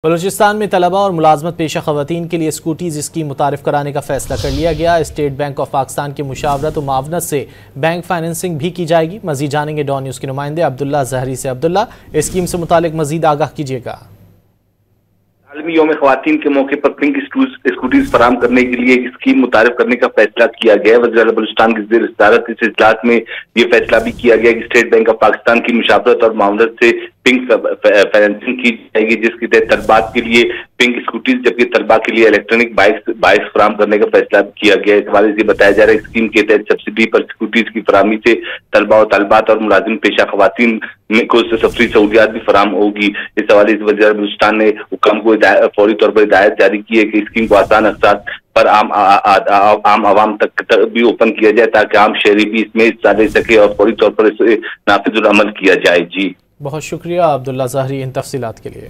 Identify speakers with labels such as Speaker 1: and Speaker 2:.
Speaker 1: बलूचिस्तान में तलबा और मुलाजमत पेशा खवातीन के लिए स्कूटीज स्कीम मुतारिफ कराने का फैसला कर लिया गया। स्टेट बैंक ऑफ पाकिस्तान की मुशावरत और मुआवनत से बैंक फाइनेंसिंग भी की जाएगी। मजीद जानेंगे डॉन न्यूज़ के नुमाइंदे अब्दुल्ला जहरी से। अब्दुल्ला, स्कीम से मुतालिक मजीद आगाह कीजिएगा।
Speaker 2: आलमी यौम ख्वातीन के मौके पर पिंक स्कूटीज फराम करने के लिए एक स्कीम मुतारिफ करने का फैसला किया गया है। वज़ीर आला बलूचिस्तान की ज़ेर सदारत इस इजलास में ये फैसला भी किया गया कि स्टेट बैंक ऑफ पाकिस्तान की मुशावरत और मुआवनत से पिंक फाइनेंसिंग की जाएगी, जिसके तहत तलबात के लिए पिंक स्कूटीज जबकि तलबा के लिए इलेक्ट्रॉनिक बाइक्स फराम करने का फैसला किया गया है। इस हवाले से बताया जा रहा है स्कीम के तहत सब्सिडी पर स्कूटीज की फरामी से तलबा और तलबात और मुलाजिम पेशा खवातीन को सफरी सहूलियात भी फराम होगी। इस हवाले से वज़ीर आला बलूचिस्तान ने हुक्म को फौरी तौर पर हिदायत जारी की है कि स्कीम को आसान अक़सात पर आम आवाम तक भी ओपन किया जाए ताकि आम शहरी भी इसमें हिस्सा ले सके और फौरी तौर पर इसे नाफिजुल अमल किया जाए। जी,
Speaker 1: बहुत शुक्रिया अब्दुल्ला ज़हरी इन तफसीलात के लिए।